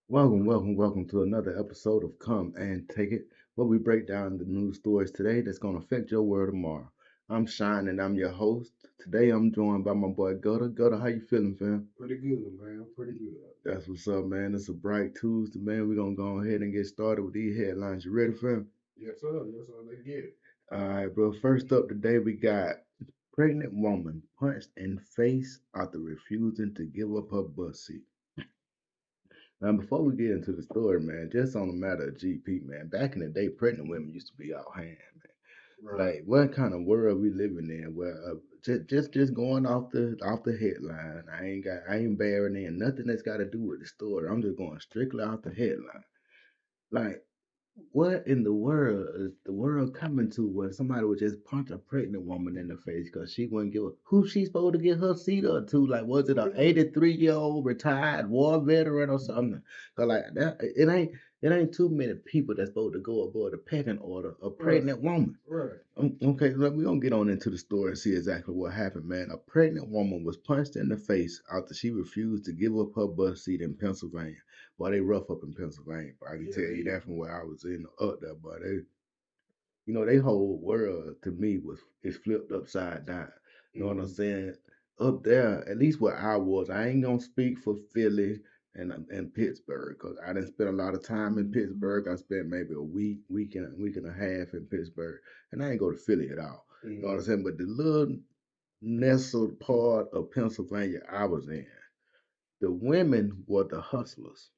Welcome to another episode of Come and Take It, where we break down the news stories today that's going to affect your world tomorrow. I'm Shine and I'm your host. Today I'm joined by my boy Gutter. Gutter, how you feeling, fam? Pretty good, man. Pretty good. That's what's up, man. It's a bright Tuesday, man. We're going to go ahead and get started with these headlines. You ready, fam? Yes, sir. Yes, sir. Let's get it. All right, bro. First up today, we got pregnant woman punched in face after refusing to give up her bus seat. Now, before we get into the story, man, just on the matter of GP, man, back in the day, pregnant women used to be out hand, man. Right. Like, what kind of world we living in? Where just going off the headline. I ain't bearing in nothing that's got to do with the story. I'm just going strictly off the headline. Like, what in the world is the world coming to when somebody would just punch a pregnant woman in the face because she wouldn't give a who she supposed to get her seat up to? Like, was it a 83-year-old retired war veteran or something? Cause like that, it ain't too many people that's supposed to go aboard the pecking order a Right. pregnant woman. Right. Okay, we're gonna get on into the story and see exactly what happened, man. A pregnant woman was punched in the face after she refused to give up her bus seat in Pennsylvania. Boy, they rough up in Pennsylvania. But I can Yeah, tell you they. that from where I was in up there. But they whole world to me was is flipped upside down. You know what I'm Mm, saying? Up there, at least where I was, I ain't gonna speak for Philly and Pittsburgh because I didn't spend a lot of time in Pittsburgh. I spent maybe a week and a half in Pittsburgh, and I ain't go to Philly at all. You know what I'm mm, saying? But the little nestled part of Pennsylvania I was in, the women were the hustlers.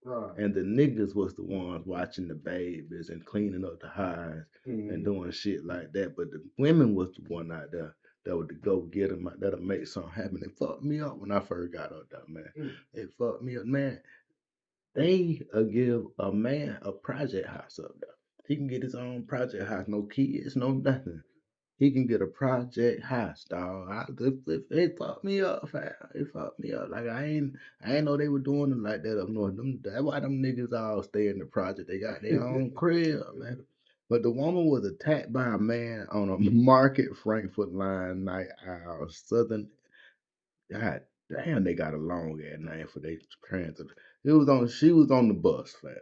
right. And the niggas was the ones watching the babies and cleaning up the hives and Mm, doing shit like that. But the women was the one out there that would go get them, that'll make something happen. It fucked me up when I first got up there, man. mm. It fucked me up, man. They give a man a project house up there. He can get his own project house, no kids, no nothing. He can get a project house, dog. It fucked me up, fam. It fucked me up. Like I ain't know they were doing it like that up north. That's why them niggas all stay in the project. They got their own crib, man. But the woman was attacked by a man on a Market Frankfurt line night out Southern. God damn, they got a long ass name for their transit. She was on the bus, fam.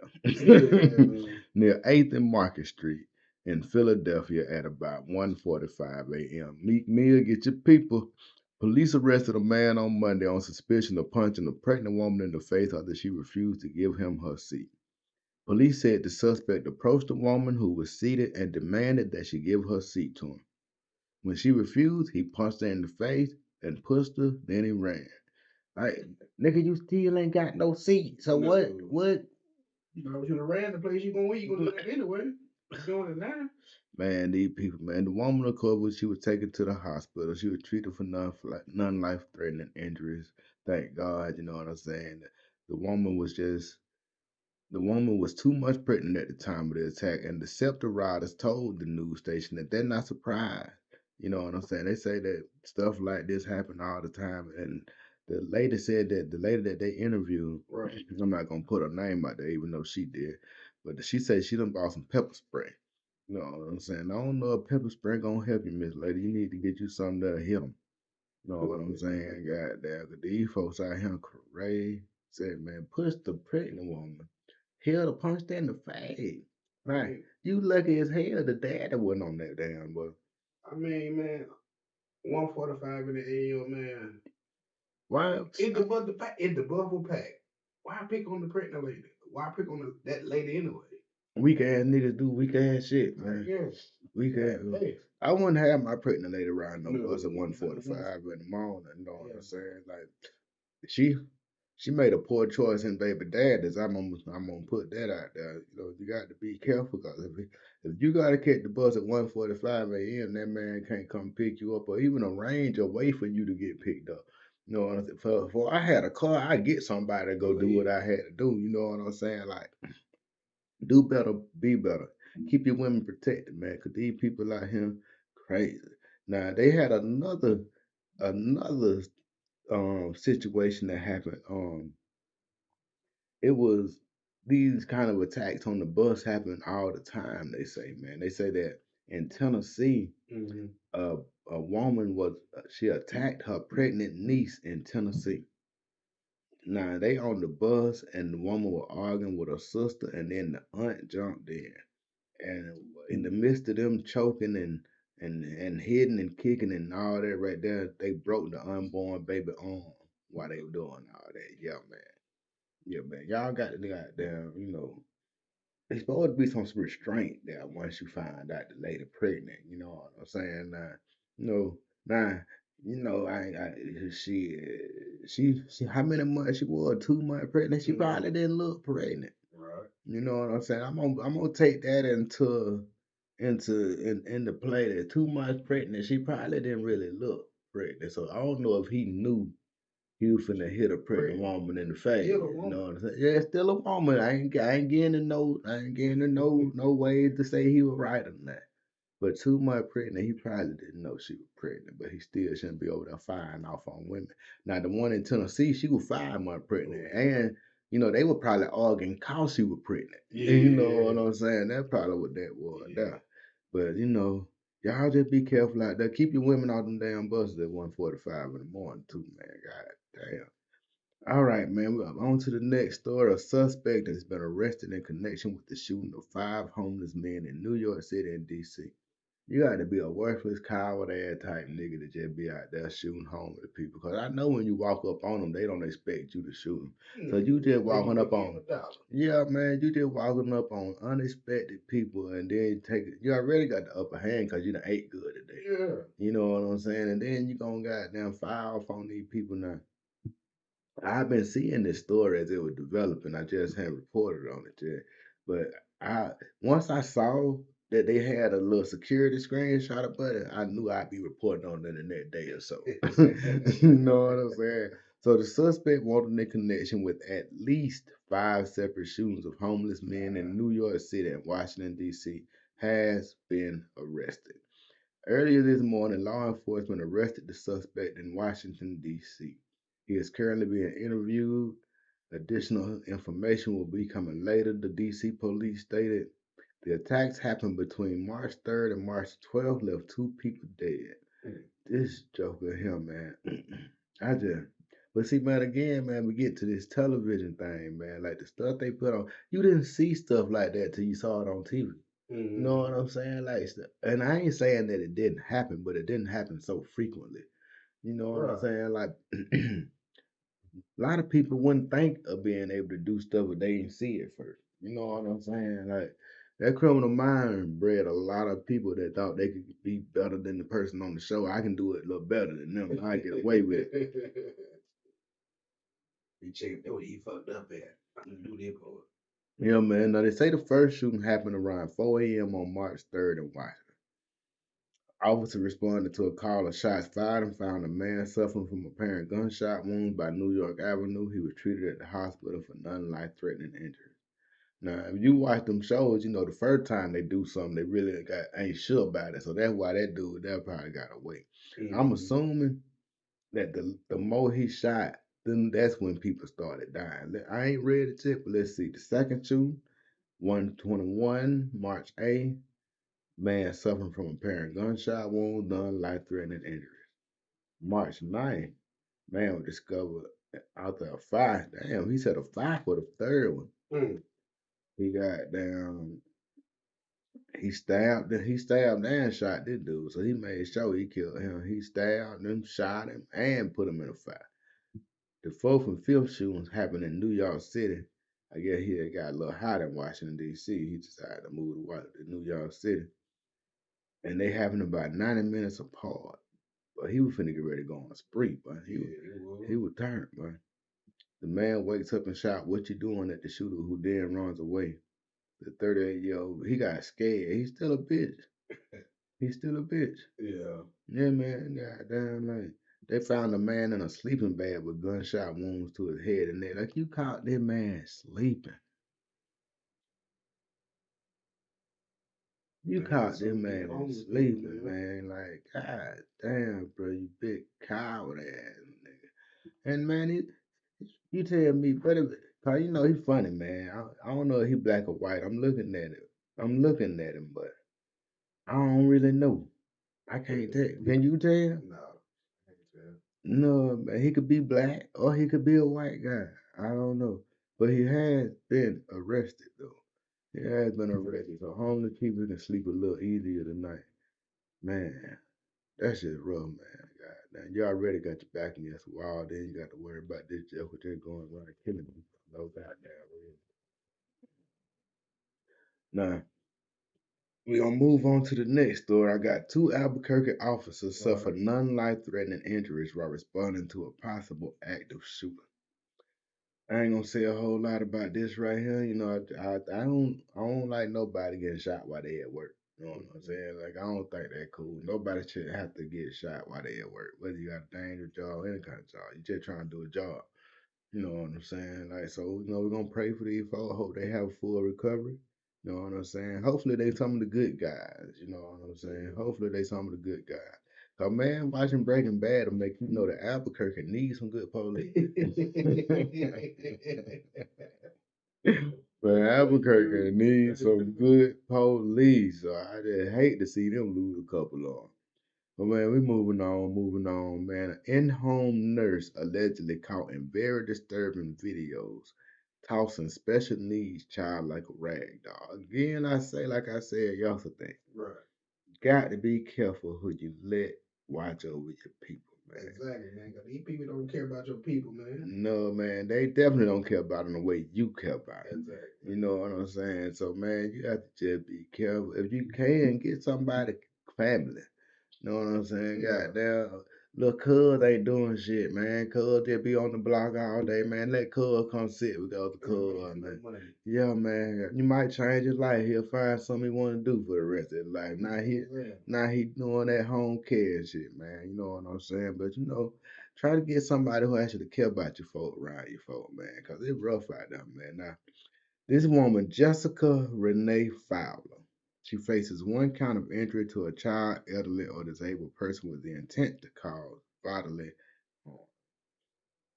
Man. Near 8th and Market Street in Philadelphia at about 1:45 a.m. Meek Mill, get your people. Police arrested a man on Monday on suspicion of punching a pregnant woman in the face after she refused to give him her seat. Police said the suspect approached the woman who was seated and demanded that she give her seat to him. When she refused, he punched her in the face and pushed her, then he ran. Like, nigga, you still ain't got no seat. So what? No. What? You know, you done ran the place you gonna win. You gonna do that anyway. You doing it now? Man, these people, man. The woman recovered. She was taken to the hospital. She was treated for non-life threatening injuries. Thank God, you know what I'm saying. The woman was just the woman was too much pregnant at the time of the attack, and the SEPTA riders told the news station that they're not surprised. You know what I'm saying? They say that stuff like this happen all the time, and the lady said that the lady that they interviewed, Right. I'm not gonna put her name out there, even though she did, but she said she done bought some pepper spray. You know what I'm saying? I don't know if pepper spray gonna help you, Miss Lady. You need to get you something that'll hit them. You know what I'm saying? Goddamn, 'cause these folks out here crazy. Said, man, push the pregnant woman. Hell, to punch that in the face. I Right. mean, You lucky as hell the daddy wasn't on that damn bus. man, 1:45 in the AM, man. Why? It's the bus the pack. It's the buffer pack. Why pick on the pregnant lady? Why pick on that lady anyway? Weak ass niggas do weak ass shit, I man. guess. Weak ass. Hey. I wouldn't have my pregnant lady riding no bus at No. 1:45 in the morning. You know what Yeah. I'm saying? Like she she made a poor choice in baby daddies. I'm gonna put that out there. You know, you got to be careful because if you gotta catch the bus at 1:45 a.m., that man can't come pick you up or even arrange a way for you to get picked up. You know what I'm saying? For I had a car, I get somebody to go Go do what ahead. I had to do. You know what I'm saying? Like do better, be better. Keep your women protected, man. Cause these people out here crazy. Now they had another situation that happened. It was these kind of attacks on the bus happen all the time. They say, man. They say that in Tennessee, Mm-hmm. uh, a woman was she attacked her pregnant niece in Tennessee. Nah, they on the bus, and the woman was arguing with her sister, and then the aunt jumped in, and in the midst of them choking and hitting and kicking and all that right there, they broke the unborn baby arm while they were doing all that. Yeah, man. Yeah, man. Y'all got to goddamn, there's supposed to be some restraint there once you find out the lady pregnant. You know what I'm saying? You know, now, she, how many months she was? 2 months pregnant. She probably didn't look pregnant. Right. You know what I'm saying? I'm gonna take that into play that 2 months pregnant. She probably didn't really look pregnant. So I don't know if he knew he was finna hit a pregnant woman in the face. Still a You woman. know what I'm saying? Yeah, it's still a woman. I ain't getting no way to say he was right on that. But 2 months pregnant, he probably didn't know she was pregnant, but he still shouldn't be over there firing off on women. Now the one in Tennessee, she was 5 months pregnant, and they were probably arguing cause she was pregnant. Yeah. You know what I'm saying? That's probably what that was. There. But y'all just be careful out there. Keep your women out them damn buses at 1:45 in the morning too, man. God damn. All right, man. We're on to the next story. A suspect has been arrested in connection with the shooting of 5 homeless men in New York City and D.C. You got to be a worthless, coward ass type nigga to just be out there shooting homeless people. Because I know when you walk up on them, they don't expect you to shoot them. So you just walking up on them. Yeah, man, you just walking up on unexpected people and then you already got the upper hand because you done ate good today. Yeah. You know what I'm saying? And then you gonna goddamn fire off on these people now. I've been seeing this story as it was developing. I just haven't reported on it yet. But once I saw that they had a little security screenshot about it, I knew I'd be reporting on it in that day or so. You know what I'm saying? So the suspect wanted in connection with at least 5 separate shootings of homeless men in New York City and Washington, D.C. has been arrested. Earlier this morning, law enforcement arrested the suspect in Washington, D.C. He is currently being interviewed. Additional information will be coming later, the D.C. police stated. The attacks happened between March 3rd and March 12th, left 2 people dead. This joker here, man. But see, man, again, man, we get to this television thing, man. Like the stuff they put on, you didn't see stuff like that till you saw it on TV. You know what I'm saying? Like, and I ain't saying that it didn't happen, but it didn't happen so frequently. You know what I'm saying? Like, a lot of people wouldn't think of being able to do stuff if they didn't see it first. You know what I'm saying? Like, that Criminal Mind bred a lot of people that thought they could be better than the person on the show. I can do it a little better than them. I get away with it. He checked that what he fucked up at. I can do that part. Yeah, man. Now, they say the first shooting happened around 4 a.m. on March 3rd in Washington. Officers responded to a call of shots fired and found a man suffering from apparent gunshot wounds by New York Avenue. He was treated at the hospital for non-life-threatening injuries. Now, if you watch them shows, the first time they do something, they really ain't sure about it. So that's why that dude, that probably got away. I'm assuming that the more he shot, then that's when people started dying. I ain't read it yet, but let's see. The second shooting, 121, March 8th. Man suffering from apparent gunshot wounds, non-life-threatening injuries. March 9th, man was discovered out there a fire. Damn, he said a fire for the third one. He got down. He stabbed and shot this dude. So he made sure he killed him. He stabbed him, shot him, and put him in a fire. The fourth and fifth shootings happened in New York City. I guess he had got a little hot in Washington, D.C. He decided to move to New York City. And they happened about 90 minutes apart. But he was finna get ready to go on a spree, but he was tired, man. The man wakes up and shot, "What you doing?" at the shooter, who then runs away. The 38-year-old, he got scared. He's still a bitch. He's still a bitch. Yeah. Yeah, man. Goddamn, like they found a man in a sleeping bag with gunshot wounds to his head and neck. Like, you caught this man sleeping. You caught this man sleeping, man. Like, god damn, bro, you big coward ass nigga. And man, you tell me, better, cause he funny, man. I don't know if he black or white. I'm looking at him, but I don't really know. I can't tell. Can you tell? No, I can't tell. No, man, he could be black or he could be a white guy. I don't know. But he has been arrested though. He has been arrested. So homeless people can sleep a little easier tonight. Man, that's just rough, man. God damn. You already got your back against the wall, then you got to worry about this joke just going around killing people. No goddamn reason. Now, we gonna move on to the next story. I got two Albuquerque officers suffered non-life-threatening injuries while responding to a possible active shooting. I ain't gonna say a whole lot about this right here. You know, I don't like nobody getting shot while they at work. You know what I'm saying? Like I don't think that cool. Nobody should have to get shot while they at work. Whether you got a dangerous job, any kind of job, you just trying to do a job. You know what I'm saying? Like so, we're gonna pray for these folks. Hope they have full recovery. You know what I'm saying? Hopefully they some of the good guys. You know what I'm saying? Hopefully they some of the good guys. Cause man, watching Breaking Bad will make you know that Albuquerque needs some good police. But Albuquerque needs some good police. So I just hate to see them lose a couple of them. But man, we moving on, man. An in-home nurse allegedly caught in very disturbing videos tossing special needs child like a rag doll. Again, I say like I said yesterday, Right. got to be careful who you let watch over your people, man. Exactly, man. Because these people don't care about your people, man. No, man, they definitely don't care about them the way you care about it. Exactly. You know what I'm saying? So, man, you have to just be careful. If you can, get somebody family. You know what I'm saying? Yeah. Goddamn, little cuz ain't doing shit, man. Cuz just be on the block all day, man. Let cuz come sit with the other cuz, man. Yeah, man. You might change his life. He'll find something he want to do for the rest of his life. Now he doing that home care shit, man. You know what I'm saying? But you know, try to get somebody who actually care about your folk around your folk, man. Cause it's rough out there, man. Now, this woman, Jessica Renee Fowler, she faces one count of injury to a child, elderly, or disabled person with the intent to cause bodily harm.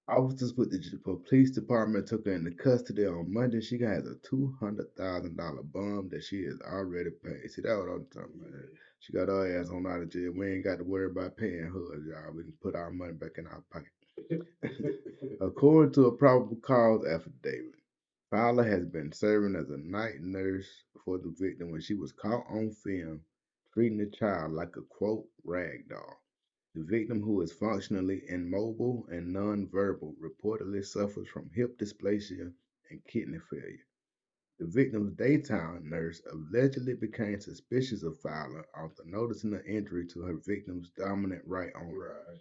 Officers with the police department took her into custody on Monday. She has a $200,000 bond that she has already paid. See, that's what I'm talking about. She got her ass on out of jail. We ain't got to worry about paying her, y'all. We can put our money back in our pocket. According to a probable cause affidavit, Fowler has been serving as a night nurse for the victim when she was caught on film treating the child like a quote rag doll. The victim, who is functionally immobile and nonverbal, reportedly suffers from hip dysplasia and kidney failure. The victim's daytime nurse allegedly became suspicious of Fowler after noticing an injury to her victim's dominant right arm. Right.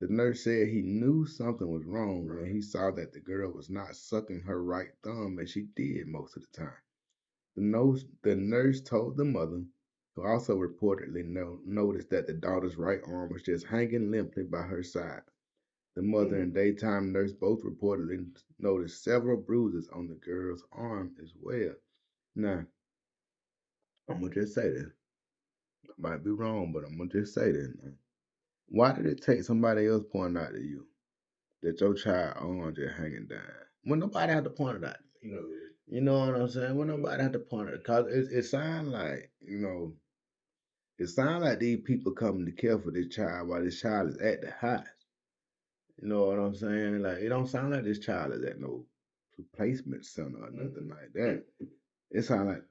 The nurse said he knew something was wrong when he saw that the girl was not sucking her right thumb as she did most of the time. The nurse told the mother, who also reportedly noticed that the daughter's right arm was just hanging limply by her side. The mother and daytime nurse both reportedly noticed several bruises on the girl's arm as well. Now, I'm gonna just say this. I might be wrong, but I'm gonna just say this. Now. Why did it take somebody else pointing out to you that your child arm just hanging down? When nobody had to point it out. You know what I'm saying? When nobody had to point it, cause it sounds like it sounds like these people coming to care for this child while this child is at the house. You know what I'm saying? Like it don't sound like this child is at no replacement center or nothing like that. It sounds like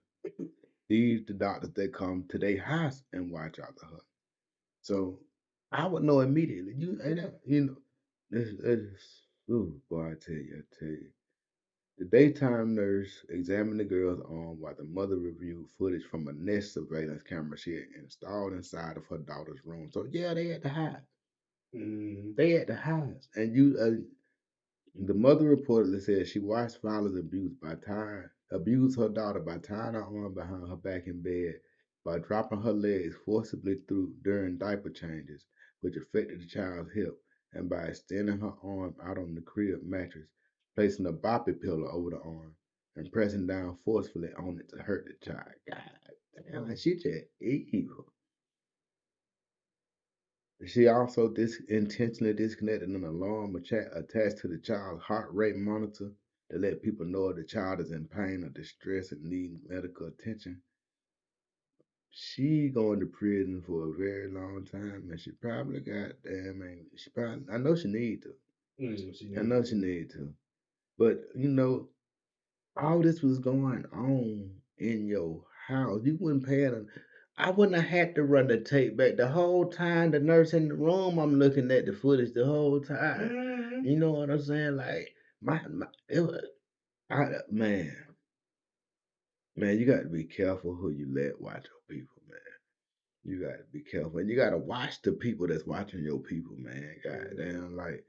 the doctors that come to their house and watch out for her. So I would know immediately. Oh boy, I tell you. The daytime nurse examined the girl's arm while the mother reviewed footage from a Nest surveillance camera she had installed inside of her daughter's room. So yeah, they at the house. They at the house, and the mother reportedly said she watched Fowler's abuse her daughter by tying her arm behind her back in bed, by dropping her legs forcibly through during diaper changes, which affected the child's hip, and by extending her arm out on the crib mattress, placing a boppy pillow over the arm, and pressing down forcefully on it to hurt the child. God damn, she just evil. She also intentionally disconnected an alarm attached to the child's heart rate monitor to let people know if the child is in pain or distress and needing medical attention. she going to prison for a very long time, and she probably got damn. She probably. I know she need to. She I need know she to. need to. But all this was going on in your house. You wouldn't pay it. I wouldn't have had to run the tape back the whole time. The nurse in the room, I'm looking at the footage the whole time. Mm-hmm. You know what I'm saying? Like it was, man, man, you got to be careful who you let watch your people, man. You got to be careful, and you got to watch the people that's watching your people, man. Goddamn, like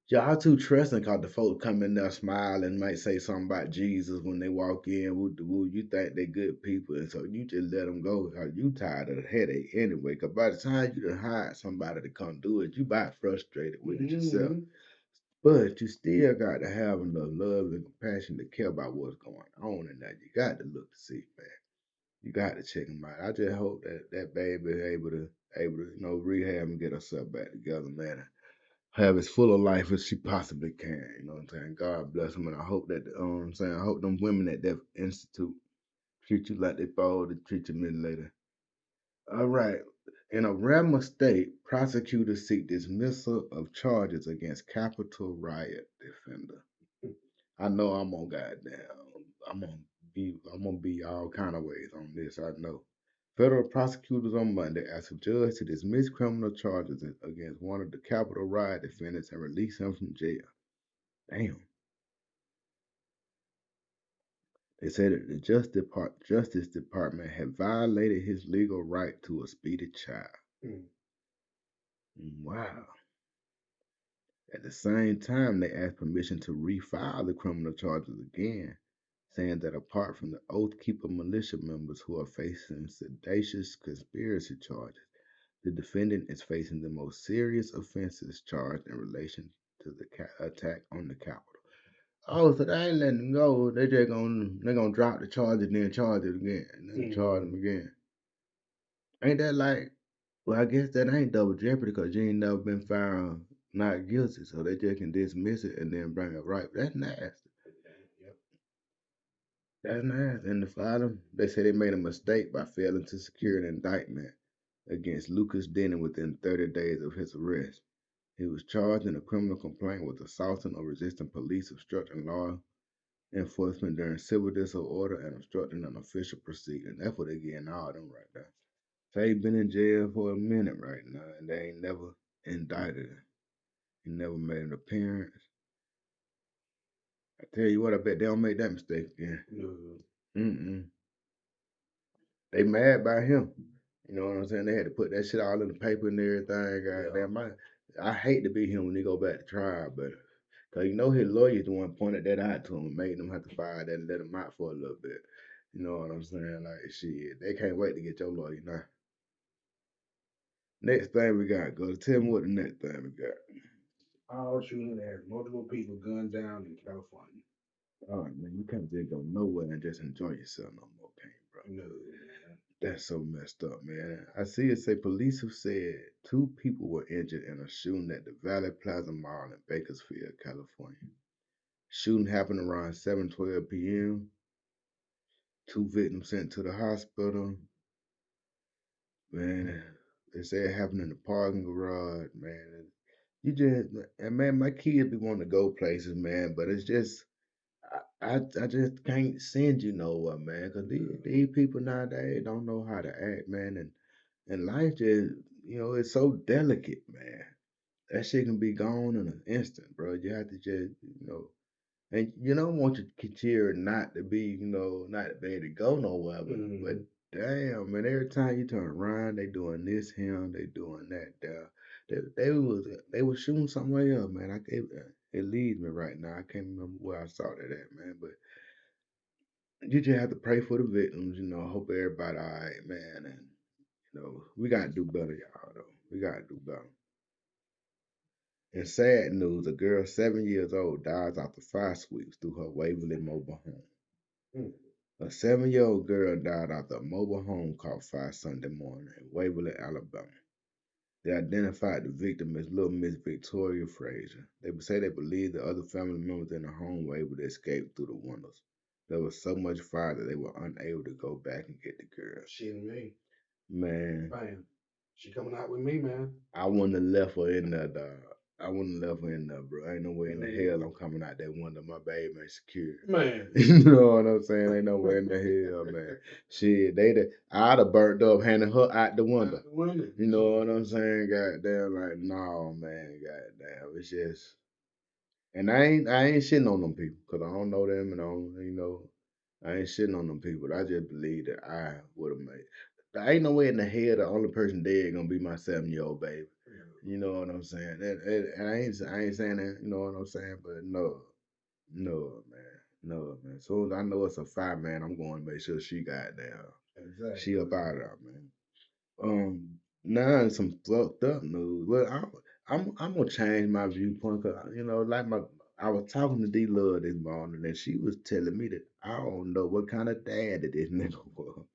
y'all too trusting cause the folks come in there smiling, might say something about Jesus when they walk in. Woo, woo, you think they good people, and so you just let them go cause you tired of the headache anyway. Cause by the time you done hired somebody to come do it, you about frustrated with it yourself. Mm-hmm. But you still got to have enough love and compassion to care about what's going on in that. You got to look to see, man. You got to check them out. I just hope that that baby able to rehab and get herself back together, man, have as full a life as she possibly can. You know what I'm saying? God bless them, and I hope that I'm saying I hope them women at that institute treat you like they fall to treat your men later. All right. In a rare mistake, prosecutors seek dismissal of charges against Capitol riot defender. I know I'm on goddamn. I'm gonna be all kind of ways on this. I know. Federal prosecutors on Monday asked a judge to dismiss criminal charges against one of the Capitol riot defendants and release him from jail. Damn. They said that the Justice Department had violated his legal right to a speedy trial. Wow. At the same time, they asked permission to refile the criminal charges again, saying that apart from the Oath Keeper militia members who are facing seditious conspiracy charges, the defendant is facing the most serious offenses charged in relation to the attack on the Capitol. Oh, so they ain't letting him go. They gonna drop the charge and then charge it again, and then charge him again. Ain't that like? Well, I guess that ain't double jeopardy because you ain't never been found not guilty, so they just can dismiss it and then bring it right. That's nasty. Yep. That's nasty. And the father, they say they made a mistake by failing to secure an indictment against Lucas Denny within 30 days of his arrest. He was charged in a criminal complaint with assaulting or resisting police, obstructing law enforcement during civil disorder, and obstructing an official proceeding. That's what they getting all of them right there. So he been in jail for a minute right now, and they ain't never indicted him. He never made an appearance. I tell you what, I bet they don't make that mistake again. No. Mm-mm. They mad about him. You know what I'm saying? They had to put that shit all in the paper and everything. Goddamn, I hate to be him when he go back to trial, but cause his lawyer's the one pointed that out to him and made him have to fire that and let him out for a little bit. You know what I'm saying? Like shit, they can't wait to get your lawyer now. Next thing we got, go tell me what the next thing we got. All shooting has multiple people gunned down in California. All right, man, you can't just go nowhere and just enjoy yourself no more, can you, bro? No, man. That's so messed up, man. I see it say police have said 2 people were injured in a shooting at the Valley Plaza Mall in Bakersfield, California. Shooting happened around 7:12 p.m. 2 victims sent to the hospital. Man, they say it happened in the parking garage, man. You just, and man, my kids be wanting to go places, man, but it's just, I just can't send you nowhere, man, because these people nowadays don't know how to act, man, and life just, it's so delicate, man. That shit can be gone in an instant, bro. You have to just, and you don't want your kid not to be, not to be able to go nowhere, but damn, man, every time you turn around, they doing this here, they doing that there. They was shooting somewhere else, man. It leaves me right now. I can't remember where I saw that at, man. But you just have to pray for the victims, hope everybody all right, man. And we gotta do better, y'all. Though we gotta do better. In sad news, a girl 7 years old dies after fire sweeps through her Waverly mobile home. Mm. A 7-year-old girl died after a mobile home caught fire Sunday morning in Waverly, Alabama. They identified the victim as Little Miss Victoria Frazier. They say they believe the other family members in the home were able to escape through the windows. There was so much fire that they were unable to go back and get the girl. Shit me. Man, Bam. She coming out with me, man. I wouldn't have left her in there, dog. I wouldn't have left her in there, bro. Ain't no way in the hell I'm coming out that window. My baby ain't secure. Man. You know what I'm saying? Ain't no way in the hell, man. Shit, I'd have burnt up handing her out the window. Out the window. You know what I'm saying? Goddamn, like, no, man, goddamn. It's just, and I ain't shitting on them people, cause I don't know them, and I don't, I ain't shitting on them people. I just believe that I would have made. There ain't no way in the hell the only person dead gonna be my 7-year-old baby. You know what I'm saying? And I ain't saying that. You know what I'm saying? But no, man, no, man. As soon as I know it's a fight, man, I'm going to make sure she got down. Exactly. She up out of there, man. Now some fucked up news. Well, I'm gonna change my viewpoint, cause like I was talking to D Love this morning, and she was telling me that I don't know what kind of daddy this nigga was.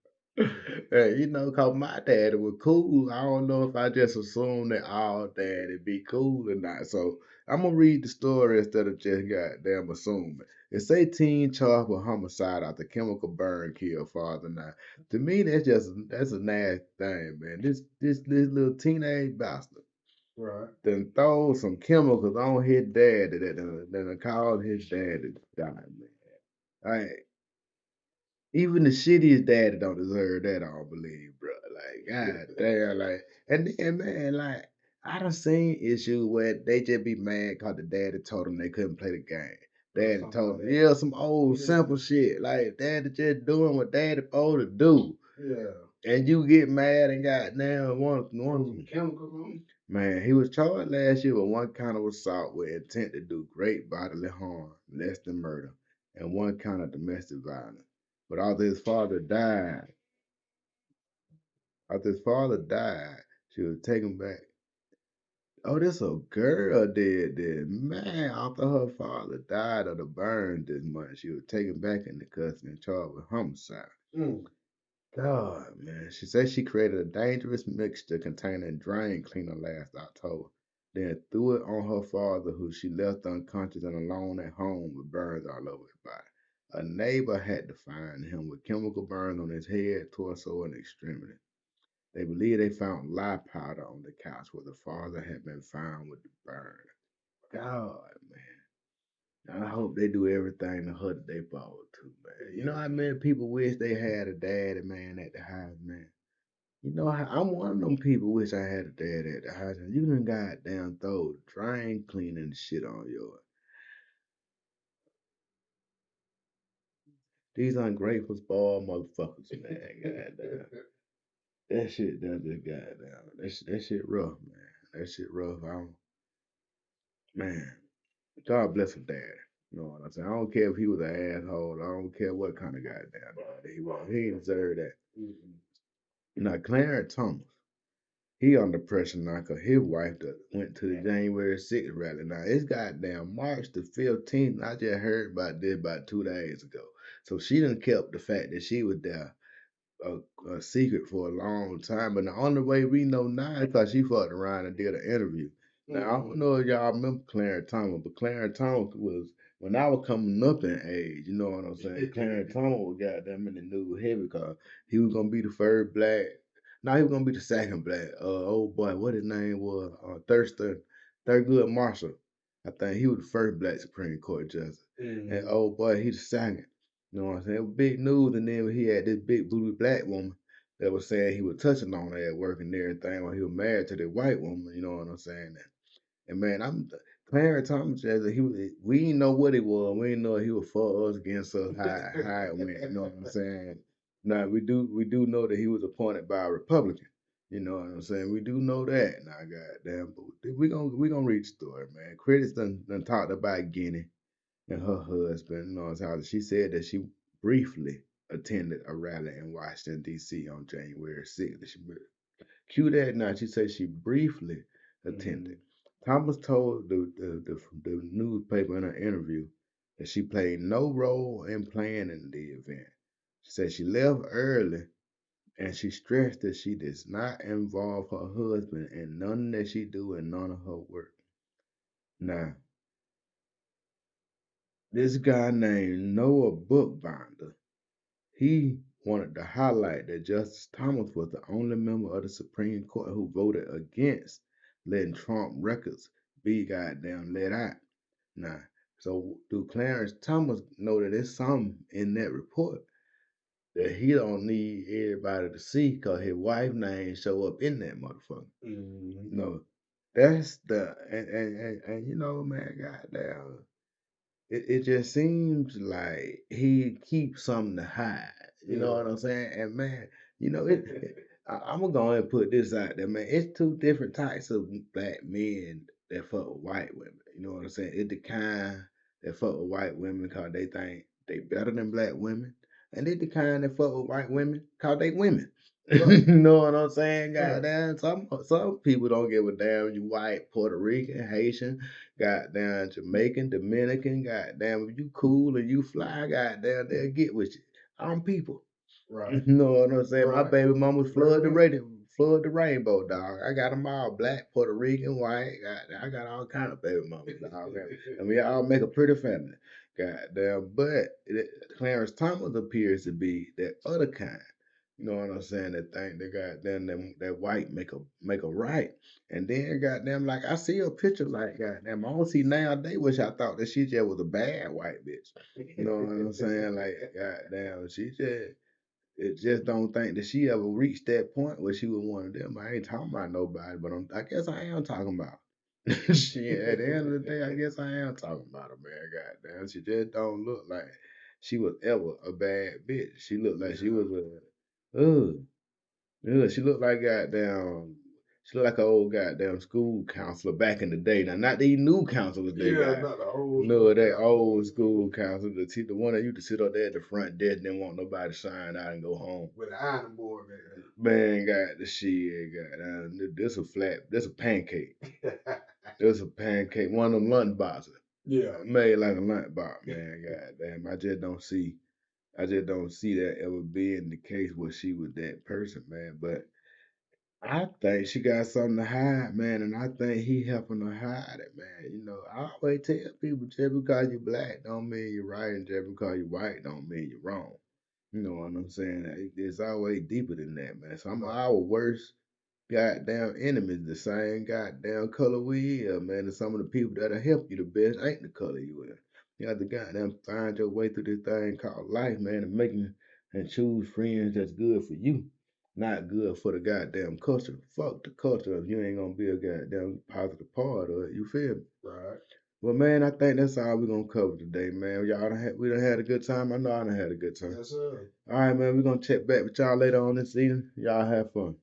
Cause my daddy was cool. I don't know if I just assumed that all daddy be cool or not. So I'm gonna read the story instead of just goddamn assuming. It's 18 charged with homicide after chemical burn killed father. Now, to me, that's a nasty thing, man. This little teenage bastard Right. then throw some chemicals on his daddy that done caused his daddy to die, man. Like, even the shittiest daddy don't deserve that, I don't believe, bro. Like, god damn, like, and then, man, like, I done seen issues where they just be mad cause the daddy told them they couldn't play the game. Daddy told them, yeah, some old simple shit. Like, daddy just doing what daddy supposed to do. Yeah. And you get mad and goddamn one chemicals on him. Man, he was charged last year with one count of assault with intent to do great bodily harm, less than murder, and one count of domestic violence. But after his father died, she was taken back. Oh, this a girl did this. Man, after her father died of the burn this month, she was taken back into custody and charged with homicide. God, man. She said she created a dangerous mixture containing drain cleaner last October, then threw it on her father, who she left unconscious and alone at home with burns all over his body. A neighbor had to find him with chemical burns on his head, torso, and extremity. They believe they found lye powder on the couch where the father had been found with the burn. God, man. I hope they do everything to her that they forward to, man. You know how many people wish they had a daddy, man, at the house, man? I'm one of them people wish I had a dad at the house. And you done goddamn throw drain cleaning and shit on yours. These ungrateful, spoiled motherfuckers, man. Goddamn. That shit done just goddamn. That shit rough, man. That shit rough. Man, God bless her dad. You know what I'm saying? I don't care if he was an asshole. I don't care what kind of goddamn dad he was. He ain't deserve that. Now, Clarence Thomas. He under pressure now because his wife went to the January 6th rally. Now, it's goddamn March the 15th. I just heard about this about 2 days ago. So she done kept the fact that she was there a secret for a long time. But the only way we know now is because she fucked around and did an interview. Now, I don't know if y'all remember Clarence Thomas, but Clarence Thomas was, when I was coming up in age, you know what I'm saying? Clarence Thomas was goddamn in the news heavy because he was going to be the first black. No, he was going to be the second black. Oh boy, what his name was? Thurgood Marshall. I think he was the first black Supreme Court justice. And oh boy, he the second. You know what I'm saying? It was big news, and then he had this big booty black woman that was saying he was touching on her at work and everything while he was married to the white woman. You know what I'm saying? And man, Clarence Thomas. We didn't know what he was. We didn't know if he was for us, against us, how it went. You know what I'm saying? Now we do know that he was appointed by a Republican. You know what I'm saying? We do know that. Now, goddamn, but we gonna read the story, man. Critics done talked about Guinea and her husband. You know what I'm saying? She said that she briefly attended a rally in Washington D.C. on January 6th. Cue that now. She said she briefly attended. Thomas told the newspaper in an interview that she played no role in planning the event. She said she left early and she stressed that she does not involve her husband in none that she do and none of her work. Now, this guy named Noah Bookbinder, he wanted to highlight that Justice Thomas was the only member of the Supreme Court who voted against letting Trump records be goddamn let out. Now, so do Clarence Thomas know that there's something in that report that he don't need everybody to see because his wife name show up in that motherfucker? Mm-hmm. No, that's the and you know, man, goddamn, it just seems like he keeps something to hide. You know Yeah. what I'm saying? And man, you know I'm gonna go ahead and put this out there, man. It's two different types of black men that fuck with white women. You know what I'm saying? It's the kind that fuck with white women because they think they better than black women, and it's the kind that fuck with white women because they women. Right. You know what I'm saying? Right. Goddamn, some people don't give a damn. You white, Puerto Rican, Haitian, goddamn Jamaican, Dominican, goddamn if you cool and you fly, goddamn they'll get with you. I'm people. Right. You know what I'm saying? My Right. baby mama flood the Right. radio, flood the rainbow, dog. I got them all black, Puerto Rican, white. I got all kind of baby mamas, dog. And we all make a pretty family. Goddamn. But Clarence Thomas appears to be that other kind. You know what I'm saying? That think that goddamn that white make a right. And then goddamn like I see a picture like goddamn I don't see nowadays wish I thought that she just was a bad white bitch. You know what I'm saying? Like goddamn, she just it just don't think that she ever reached that point where she was one of them. I ain't talking about nobody, but I guess I am talking about her. She at the end of the day, I guess I am talking about her, man. Goddamn, she just don't look like she was ever a bad bitch. She looked like she Yeah. was ugh, she looked like goddamn. She looked like an old goddamn school counselor back in the day. Now, not these new counselors they Yeah, got. not the old No, school that counselor. old school counselor, the one that used to sit up there at the front desk, didn't want nobody to sign out and go home. With the iron board, man. Man, got the shit, this a flat, this a pancake. This a pancake, one of them lunch boxes. Yeah. Made like a lunch box, man. Goddamn, I just don't see that ever being the case where she was that person, man. But I think she got something to hide, man, and I think he helping her hide it, man. You know, I always tell people just because you're black don't mean you're right, and just because you're white don't mean you're wrong. You know what I'm saying? It's always deeper than that, man. Some of Right. our worst goddamn enemies the same goddamn color we is, man. And some of the people that'll help you the best ain't the color you is. You have to goddamn find your way through this thing called life, man, and making and choose friends that's good for you, not good for the goddamn culture. Fuck the culture if you ain't gonna be a goddamn positive part of it. You feel me? Right. Well, man, I think that's all we're gonna cover today, man. We done had a good time. I know I done had a good time. Yes, sir. All right, man, we're gonna check back with y'all later on this evening. Y'all have fun.